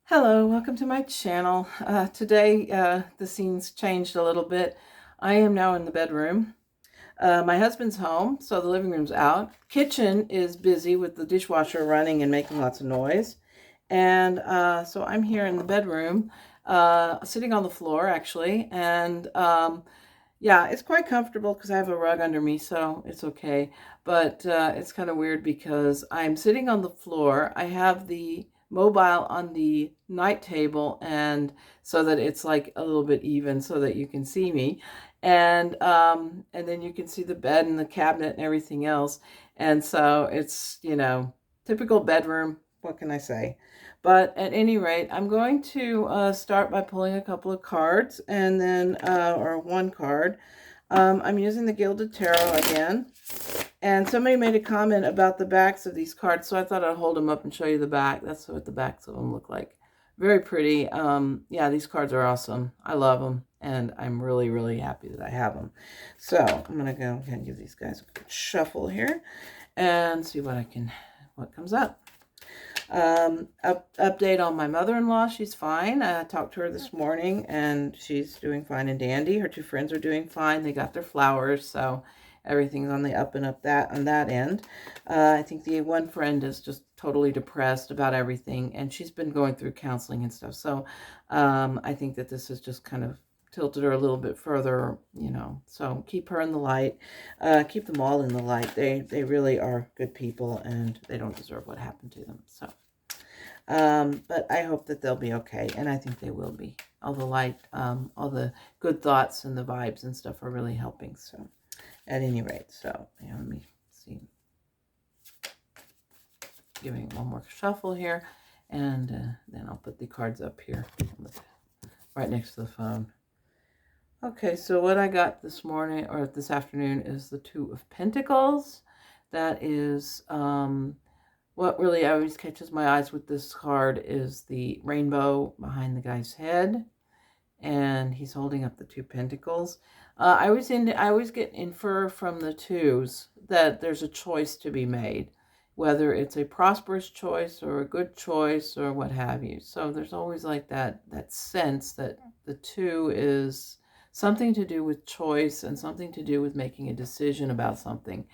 Hello, welcome to my channel. Today, the scene's changed a little bit. I am now in the bedroom. My husband's home, so the living room's out. Kitchen is busy with the dishwasher running and making lots of noise. And so I'm here in the bedroom, sitting on the floor, actually. And yeah, it's quite comfortable because I have a rug under me, so it's okay. But it's kind of weird because I'm sitting on the floor. I have the mobile on the night table, and so that it's like a little bit even so that you can see me. And then you can see the bed and the cabinet and everything else. And so it's, typical bedroom. What can I say? But at any rate, I'm going to start by pulling a couple of cards and then, or one card. I'm using the Gilded Tarot again. And somebody made a comment about the backs of these cards, so I thought I'd hold them up and show you the back. That's what the backs of them look like. Very pretty. Yeah, these cards are awesome. I love them, and I'm really, really happy that I have them. So I'm going to go ahead and give these guys a good shuffle here and see what comes up. Update on my mother-in-law. She's fine. I talked to her this morning and she's doing fine and dandy. Her two friends are doing fine. They got their flowers, so everything's on the up and up on that end. I think the one friend is just totally depressed about everything, and she's been going through counseling and stuff. So I think that this has just kind of tilted her a little bit further, so keep her in the light. Keep them all in the light. They really are good people, and they don't deserve what happened to them. So but I hope that they'll be okay, and I think they will be. All the light, all the good thoughts and the vibes and stuff are really helping. So at any rate, so yeah, let me see. Giving it one more shuffle here, and then I'll put the cards up here right next to the phone. Okay, so what I got this morning or this afternoon is the Two of Pentacles. That is what really always catches my eyes with this card is the rainbow behind the guy's head, and he's holding up the Two Pentacles. I always get infer from the twos that there's a choice to be made, whether it's a prosperous choice or a good choice or what have you. So there's always like that sense that the two is something to do with choice and something to do with making a decision about something.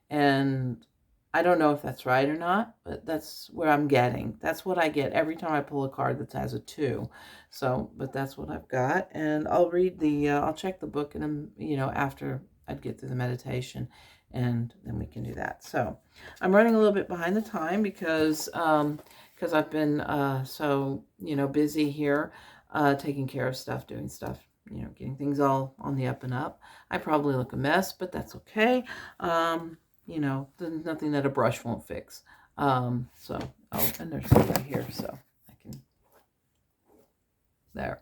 And I don't know if that's right or not, but that's where I'm getting. That's what I get every time I pull a card that has a two. So, but that's what I've got. And I'll read I'll check the book and, after I'd get through the meditation, and then we can do that. So I'm running a little bit behind the time because I've been so, busy here, taking care of stuff, doing stuff, getting things all on the up and up. I probably look a mess, but that's okay. There's nothing that a brush won't fix. And there's some right here, so I can, there.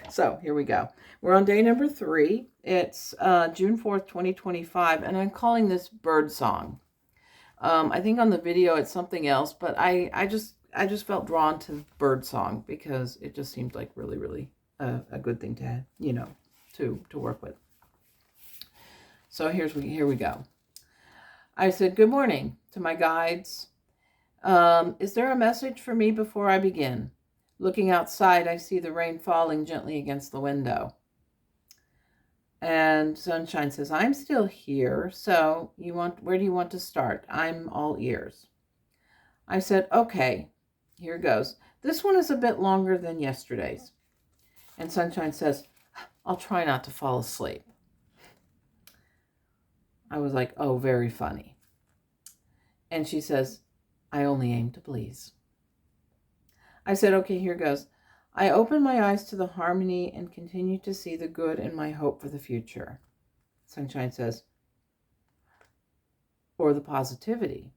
So here we go. We're on day number 3. It's June 4th, 2025, and I'm calling this Birdsong. I think on the video it's something else, but I just felt drawn to Birdsong because it just seemed like really, really a good thing to work with. So here we go. I said, "Good morning to my guides. Is there a message for me before I begin? Looking outside, I see the rain falling gently against the window." And Sunshine says, "I'm still here, so where do you want to start? I'm all ears." I said, "Okay, here goes. This one is a bit longer than yesterday's." And Sunshine says, "I'll try not to fall asleep." I was like, "Oh, very funny." And she says, "I only aim to please." I said, "Okay, here goes. I open my eyes to the harmony and continue to see the good in my hope for the future." Sunshine says, "Or the positivity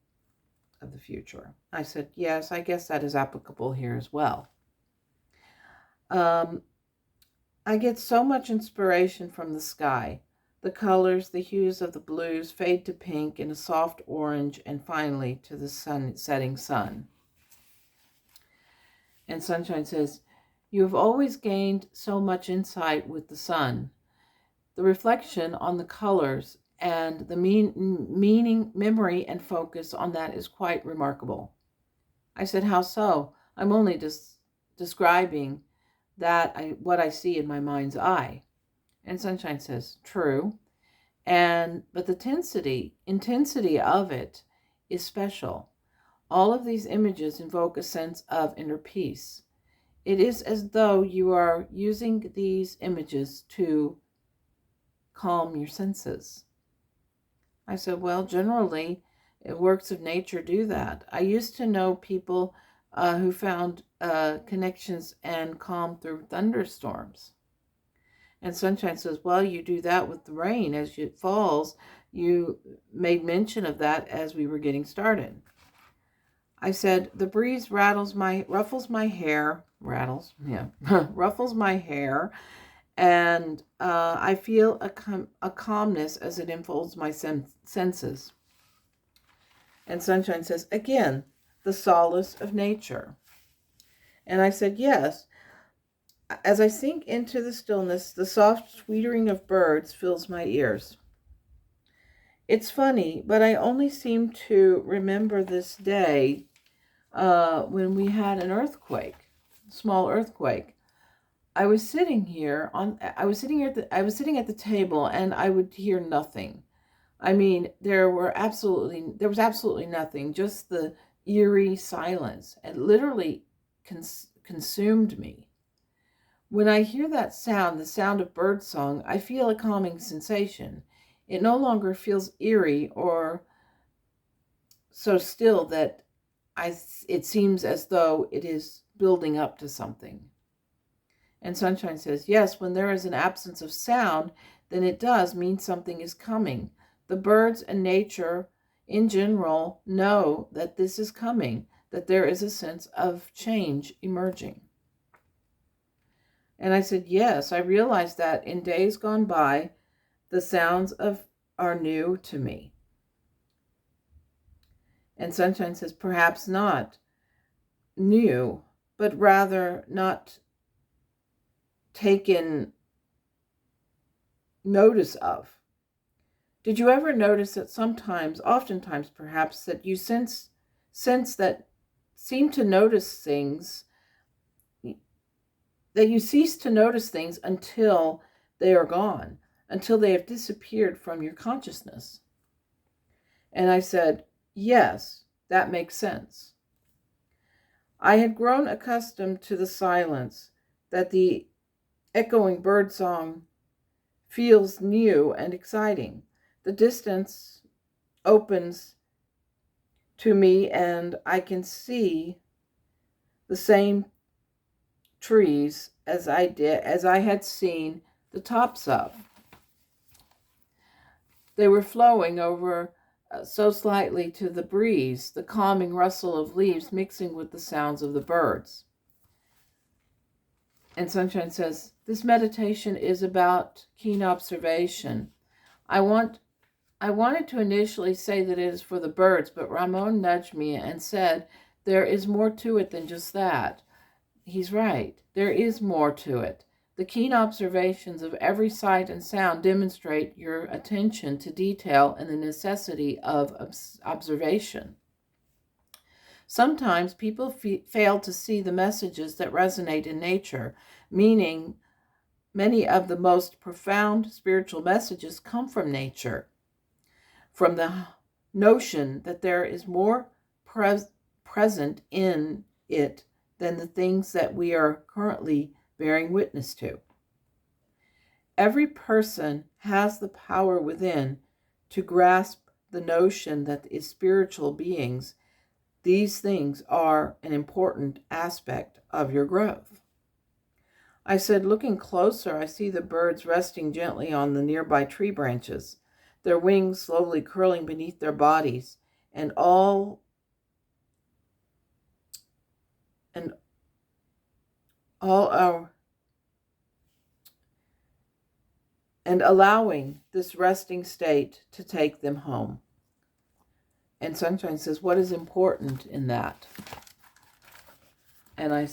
of the future." I said, "Yes, I guess that is applicable here as well. I get so much inspiration from the sky. The colors, the hues of the blues fade to pink and a soft orange, and finally to the setting sun." And Sunshine says, "You have always gained so much insight with the sun. The reflection on the colors and the meaning, memory, and focus on that is quite remarkable." I said, "How so?" I'm only just describing what I see in my mind's eye. And Sunshine says, true. But the intensity of it is special. All of these images invoke a sense of inner peace. It is as though you are using these images to calm your senses. I said, well, generally, works of nature do that. I used to know people who found connections and calm through thunderstorms. And Sunshine says, well, you do that with the rain as it falls. You made mention of that as we were getting started. I said, the breeze ruffles my hair, ruffles my hair, and I feel a calmness as it enfolds my senses. And Sunshine says, again, the solace of nature. And I said, yes. As I sink into the stillness, the soft twittering of birds fills my ears. It's funny, but I only seem to remember this day when we had an earthquake, small earthquake. I was sitting at the table, and I would hear nothing. I mean, there was absolutely nothing, just the eerie silence. It literally consumed me. When I hear that sound, the sound of birdsong, I feel a calming sensation. It no longer feels eerie or so still that it seems as though it is building up to something. And Sunshine says, yes, when there is an absence of sound, then it does mean something is coming. The birds and nature in general know that this is coming, that there is a sense of change emerging. And I said, yes, I realize that in days gone by, the sounds are new to me. And Sunshine says, perhaps not new, but rather not taken notice of. Did you ever notice that oftentimes perhaps, that you sense that seem to notice things, that you cease to notice things until they are gone, until they have disappeared from your consciousness? And I said, yes, that makes sense. I had grown accustomed to the silence, that the echoing birdsong feels new and exciting. The distance opens to me, and I can see the same trees as I had seen the tops of. They were flowing over so slightly to the breeze, the calming rustle of leaves mixing with the sounds of the birds. And Sunshine says, this meditation is about keen observation. I wanted to initially say that it is for the birds, but Ramon nudged me and said, there is more to it than just that. He's right. There is more to it. The keen observations of every sight and sound demonstrate your attention to detail and the necessity of observation. Sometimes people fail to see the messages that resonate in nature, meaning many of the most profound spiritual messages come from nature, from the notion that there is more present in it than the things that we are currently bearing witness to. Every person has the power within to grasp the notion that as spiritual beings, these things are an important aspect of your growth. I said, looking closer, I see the birds resting gently on the nearby tree branches, their wings slowly curling beneath their bodies, and allowing this resting state to take them home. And Sunshine says, what is important in that? And I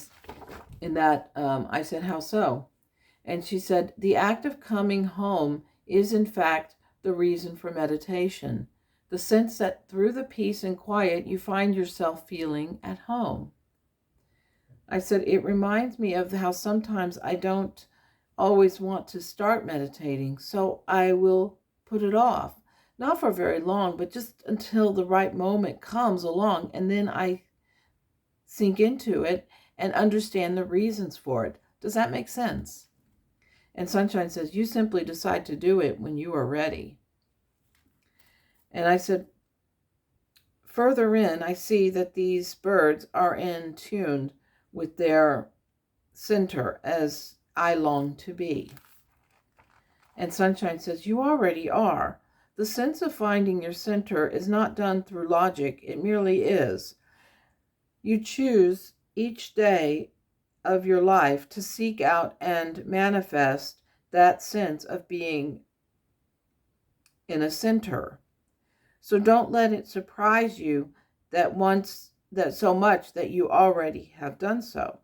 said, how so? And she said, the act of coming home is in fact the reason for meditation. The sense that through the peace and quiet, you find yourself feeling at home. I said, it reminds me of how sometimes I don't always want to start meditating, so I will put it off. Not for very long, but just until the right moment comes along, and then I sink into it and understand the reasons for it. Does that make sense? And Sunshine says, you simply decide to do it when you are ready. And I said, further in, I see that these birds are in tune with their center as I long to be. And Sunshine says, you already are. The sense of finding your center is not done through logic. It merely is. You choose each day of your life to seek out and manifest that sense of being in a center. So don't let it surprise you that so much that you already have done so.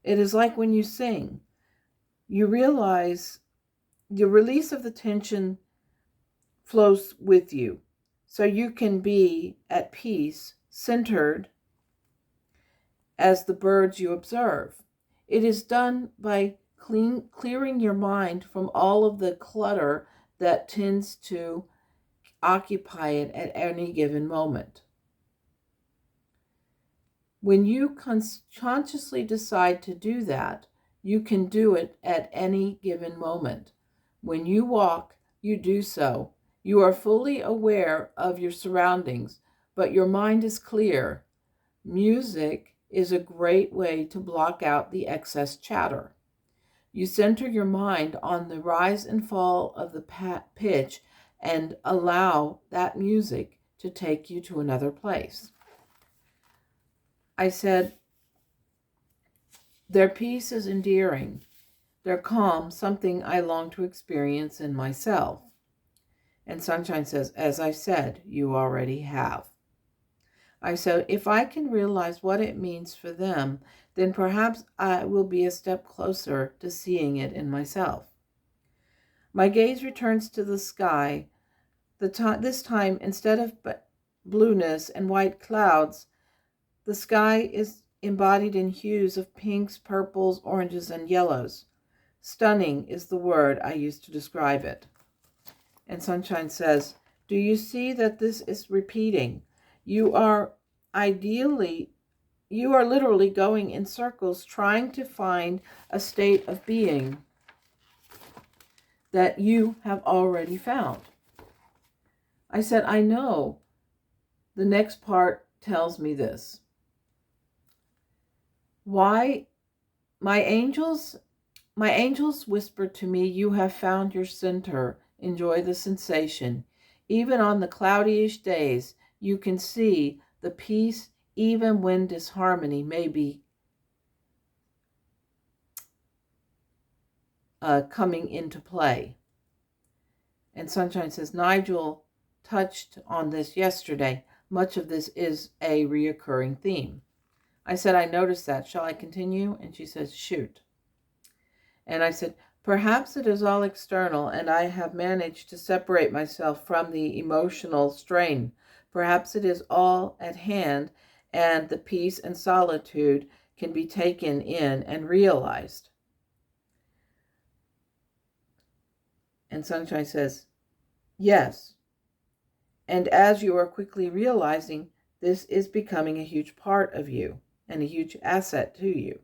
It is like when you sing. You realize the release of the tension flows with you, so you can be at peace, centered as the birds you observe. It is done by clearing your mind from all of the clutter that tends to occupy it at any given moment. When you consciously decide to do that, you can do it at any given moment. When you walk, you do so. You are fully aware of your surroundings, but your mind is clear. Music is a great way to block out the excess chatter. You center your mind on the rise and fall of the pitch and allow that music to take you to another place. I said, their peace is endearing, their calm, something I long to experience in myself. And Sunshine says, as I said, you already have. I said, if I can realize what it means for them, then perhaps I will be a step closer to seeing it in myself. My gaze returns to the sky. This time, instead of blueness and white clouds, the sky is embodied in hues of pinks, purples, oranges, and yellows. Stunning is the word I use to describe it. And Sunshine says, do you see that this is repeating? You are literally going in circles trying to find a state of being that you have already found. I said, I know. The next part tells me this. Why? My angels whispered to me, you have found your center. Enjoy the sensation. Even on the cloudyish days, you can see the peace even when disharmony may be coming into play. And Sunshine says, Nigel touched on this yesterday. Much of this is a reoccurring theme. I said, I noticed that. Shall I continue? And she says, shoot. And I said, perhaps it is all external and I have managed to separate myself from the emotional strain. Perhaps it is all at hand and the peace and solitude can be taken in and realized. And Sunshine says, yes. And as you are quickly realizing, this is becoming a huge part of you and a huge asset to you.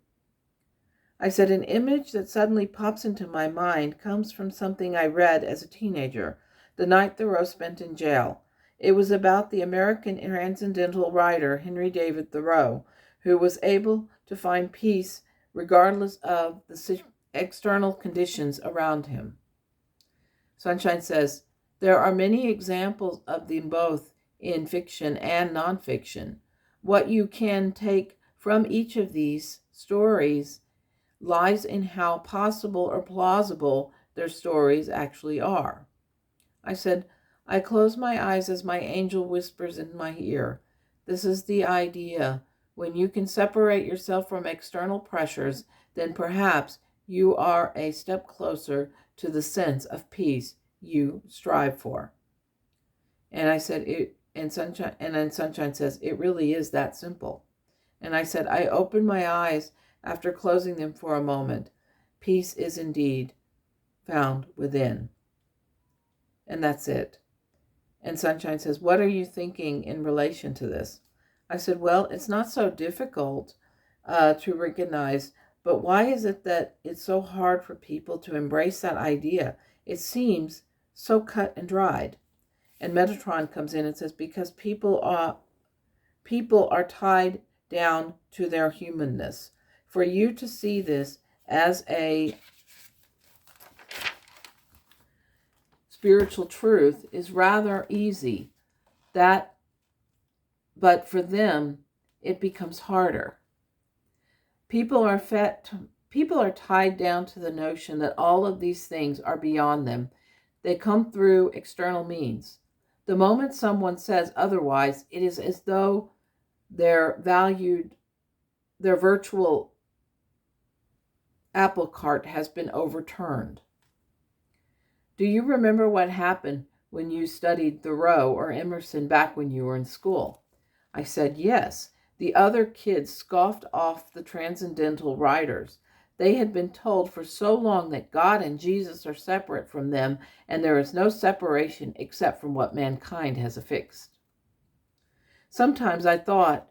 I said, an image that suddenly pops into my mind comes from something I read as a teenager, the night Thoreau spent in jail. It was about the American transcendental writer Henry David Thoreau, who was able to find peace regardless of the external conditions around him. Sunshine says, there are many examples of them both in fiction and nonfiction. What you can take from each of these stories lies in how possible or plausible their stories actually are. I said, I close my eyes as my angel whispers in my ear. This is the idea. When you can separate yourself from external pressures, then perhaps you are a step closer to the sense of peace you strive for. And I said, then Sunshine says, it really is that simple. And I said, I opened my eyes after closing them for a moment. Peace is indeed found within. And that's it. And Sunshine says, what are you thinking in relation to this? I said, well, it's not so difficult to recognize, but why is it that it's so hard for people to embrace that idea? It seems so cut and dried. And Metatron comes in and says, because people are tied down to their humanness. For you to see this as a spiritual truth is rather easy. But for them, it becomes harder. People are tied down to the notion that all of these things are beyond them. They come through external means. The moment someone says otherwise, it is as though their virtual apple cart has been overturned. Do you remember what happened when you studied Thoreau or Emerson back when you were in school? I said, yes. The other kids scoffed off the transcendental writers. They had been told for so long that God and Jesus are separate from them, and there is no separation except from what mankind has affixed. Sometimes I thought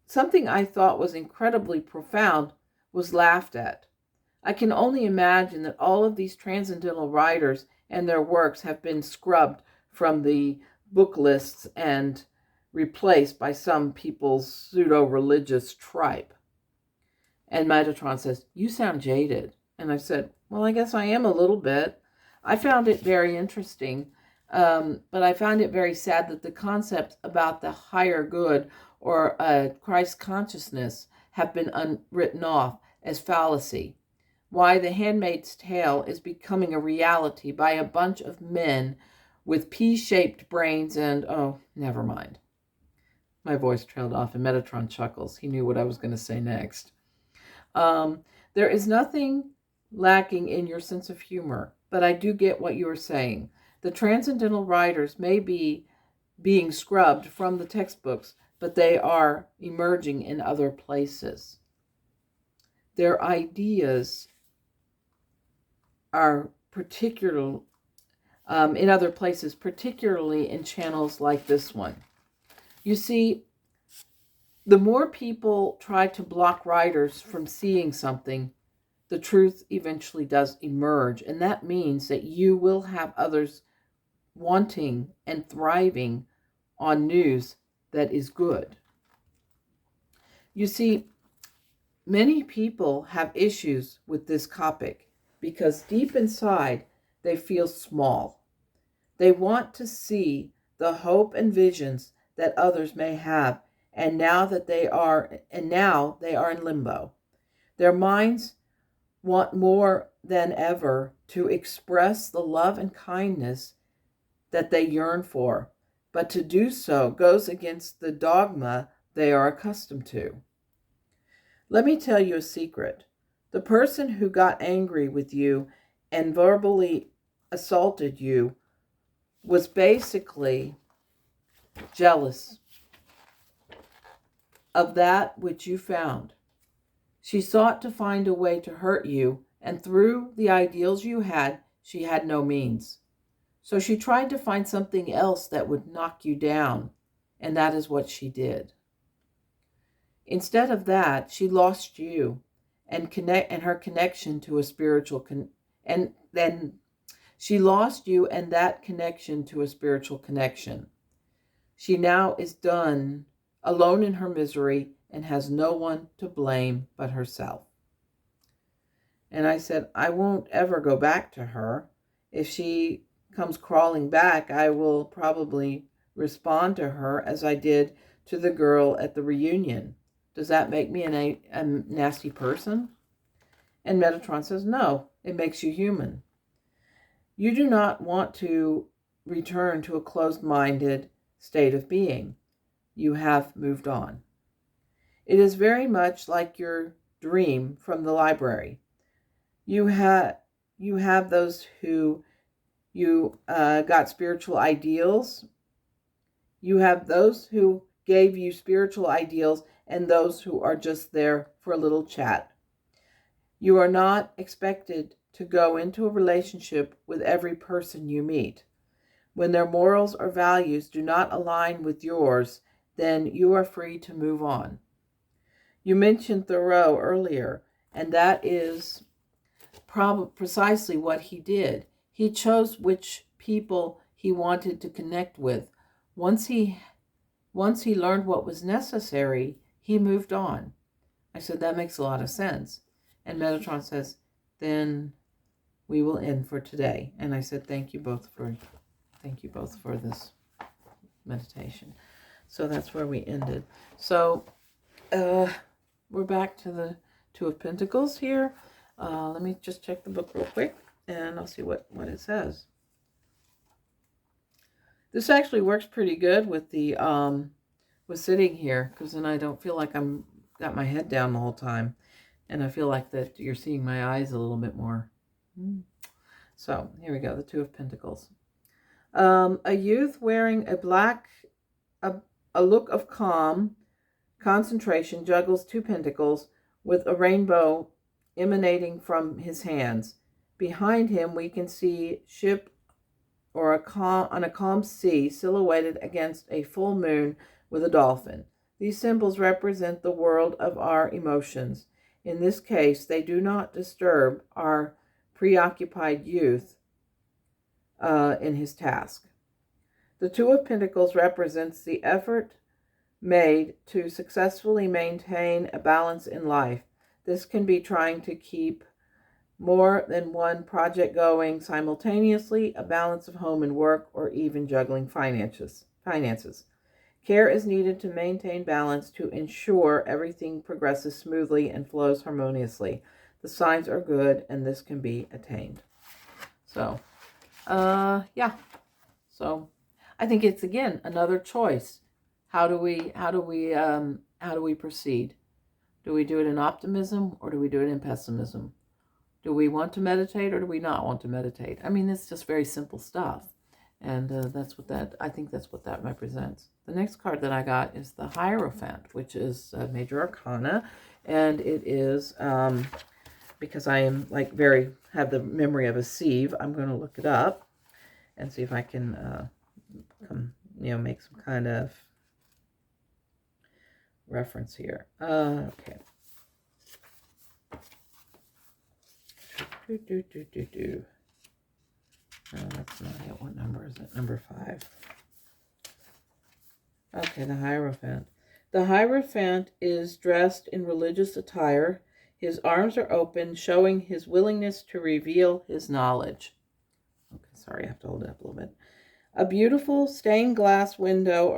something I thought was incredibly profound was laughed at. I can only imagine that all of these transcendental writers and their works have been scrubbed from the book lists and replaced by some people's pseudo-religious tripe. And Metatron says, you sound jaded. And I said, well, I guess I am a little bit. I found it very interesting, but I found it very sad that the concepts about the higher good or Christ consciousness have been written off as fallacy. Why The Handmaid's Tale is becoming a reality by a bunch of men with pea-shaped brains and, oh, never mind. My voice trailed off and Metatron chuckles. He knew what I was going to say next. There is nothing lacking in your sense of humor, but I do get what you are saying. The transcendental writers may be being scrubbed from the textbooks, but they are emerging in other places. Their ideas are particular in other places, particularly in channels like this one. You see, the more people try to block writers from seeing something, the truth eventually does emerge, and that means that you will have others wanting and thriving on news that is good. You see, many people have issues with this topic because deep inside they feel small. They want to see the hope and visions that others may have, and now they are in limbo. Their minds want more than ever to express the love and kindness that they yearn for, but to do so goes against the dogma they are accustomed to. Let me tell you a secret. The person who got angry with you and verbally assaulted you was basically jealous of that which you found. She sought to find a way to hurt you, and through the ideals you had, she had no means. So she tried to find something else that would knock you down, and that is what she did. Instead of that, she lost you and her connection to a spiritual and then she lost you and that connection to a spiritual connection. She now is done, alone in her misery, and has no one to blame but herself. And I said, I won't ever go back to her. If she comes crawling back, I will probably respond to her as I did to the girl at the reunion. Does that make me a nasty person? And Metatron says, no, it makes you human. You do not want to return to a closed-minded state of being. You have moved on. It is very much like your dream from the library. You have those who you got spiritual ideals You have those who gave you spiritual ideals and those who are just there for a little chat. You are not expected to go into a relationship with every person you meet. When their morals or values do not align with yours, then you are free to move on. You mentioned Thoreau earlier, and that is precisely what he did. He chose which people he wanted to connect with. Once he learned what was necessary, he moved on. I said, that makes a lot of sense. And Metatron says, then we will end for today. And I said, thank you both for this meditation. So that's where we ended. So we're back to the Two of Pentacles here. Let me just check the book real quick, and I'll see what it says. This actually works pretty good with the with sitting here, because then I don't feel like I'm got my head down the whole time, and I feel like that you're seeing my eyes a little bit more. So here we go, the Two of Pentacles. A youth wearing a look of calm concentration juggles two pentacles with a rainbow emanating from his hands. Behind him, we can see ship or on a calm sea silhouetted against a full moon with a dolphin. These symbols represent the world of our emotions. In this case, they do not disturb our preoccupied youth in his task. The Two of Pentacles represents the effort made to successfully maintain a balance in life. This can be trying to keep more than one project going simultaneously, a balance of home and work, or even juggling finances. Care is needed to maintain balance to ensure everything progresses smoothly and flows harmoniously. The signs are good, and this can be attained. So, yeah. So, I think it's, again, another choice. How do we proceed? Do we do it in optimism, or do we do it in pessimism? Do we want to meditate, or do we not want to meditate? I mean, it's just very simple stuff. And I think that's what that represents. The next card that I got is the Hierophant, which is Major Arcana. And it is, because I am have the memory of a sieve, I'm going to look it up and see if I can make some kind of reference here. Okay. No, that's not it. What number is it? Number 5. Okay, the Hierophant. The Hierophant is dressed in religious attire. His arms are open, showing his willingness to reveal his knowledge. Okay, sorry, I have to hold it up a little bit. A beautiful stained glass window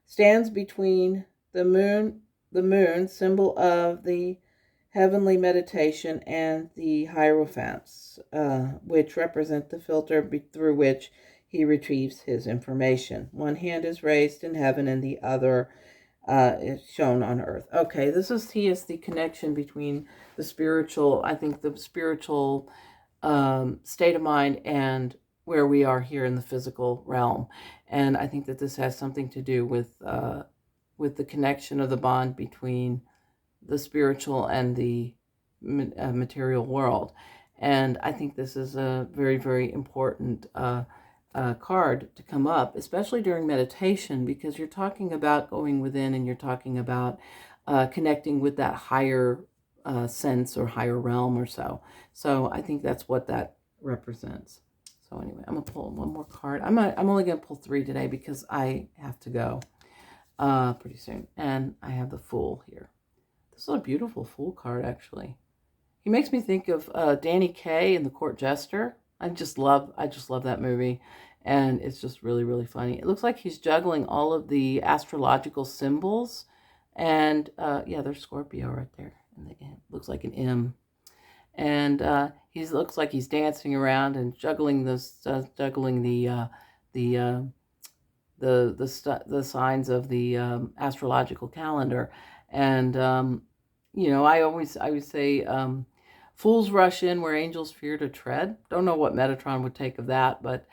stands between the moon, symbol of the heavenly meditation, and the Hierophants, which represent the filter through which he retrieves his information. One hand is raised in heaven, and the other is shown on earth. Okay, he is the connection between the spiritual, I think the spiritual state of mind and where we are here in the physical realm. And I think that this has something to do with the connection of the bond between the spiritual and the material world. And I think this is a very, very important card to come up, especially during meditation, because you're talking about going within, and you're talking about connecting with that higher sense or higher realm or so. So I think that's what that represents. So anyway, I'm going to pull one more card. I'm only going to pull 3 today because I have to go pretty soon. And I have the Fool here. This is a beautiful Fool card, actually. He makes me think of Danny Kaye in The Court Jester. I just love that movie. And it's just really, really funny. It looks like he's juggling all of the astrological symbols. And yeah, there's Scorpio right there. And it looks like an M. And he looks like he's dancing around and juggling the signs of the astrological calendar. And I always say fools rush in where angels fear to tread. Don't know what Metatron would take of that, but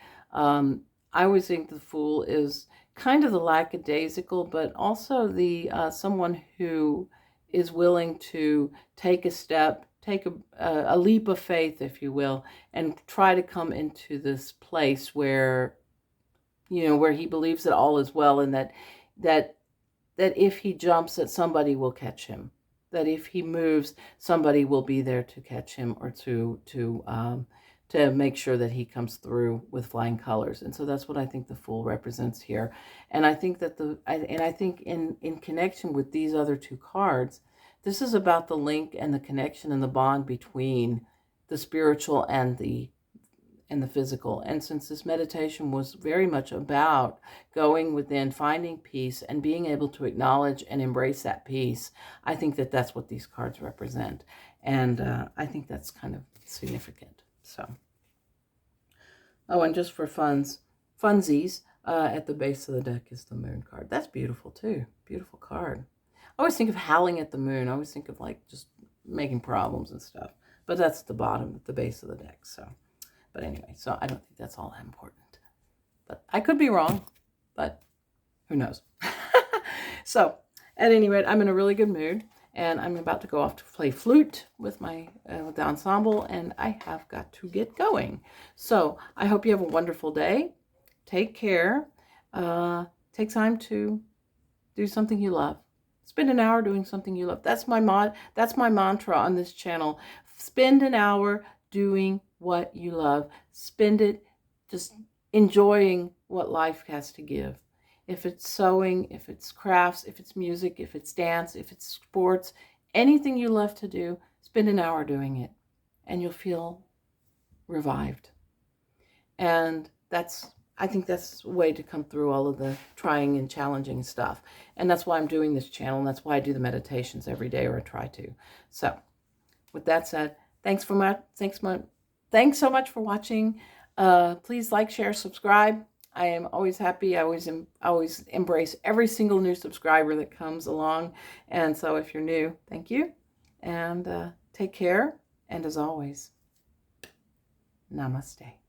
I always think the Fool is kind of the lackadaisical, but also the someone who is willing to take a step, take a leap of faith, if you will, and try to come into this place where, you know, where he believes that all is well, and that if he jumps, that somebody will catch him. That if he moves, somebody will be there to catch him, or to make sure that he comes through with flying colors. And so that's what I think the Fool represents here. And I think that I think in connection with these other two cards, this is about the link and the connection and the bond between the spiritual and the physical. And since this meditation was very much about going within, finding peace, and being able to acknowledge and embrace that peace, I think that that's what these cards represent. And I think that's kind of significant. So, oh, and just for funsies, at the base of the deck is the Moon card. That's beautiful too. Beautiful card. I always think of howling at the moon. I always think of like just making problems and stuff. But that's the bottom, at the base of the deck. So, but anyway, so I don't think that's all that important. But I could be wrong, but who knows? So, at any rate, I'm in a really good mood. And I'm about to go off to play flute with my with the ensemble, and I have got to get going. So I hope you have a wonderful day. Take care. Take time to do something you love. Spend an hour doing something you love. That's my mantra on this channel. Spend an hour doing what you love. Spend it just enjoying what life has to give. If it's sewing, if it's crafts, if it's music, if it's dance, if it's sports, anything you love to do, spend an hour doing it, and you'll feel revived. And I think that's a way to come through all of the trying and challenging stuff. And that's why I'm doing this channel, and that's why I do the meditations every day, or I try to. So, with that said, thanks so much for watching. Please like, share, subscribe. I am always happy. I always embrace every single new subscriber that comes along. And so if you're new, thank you. And take care. And as always, namaste.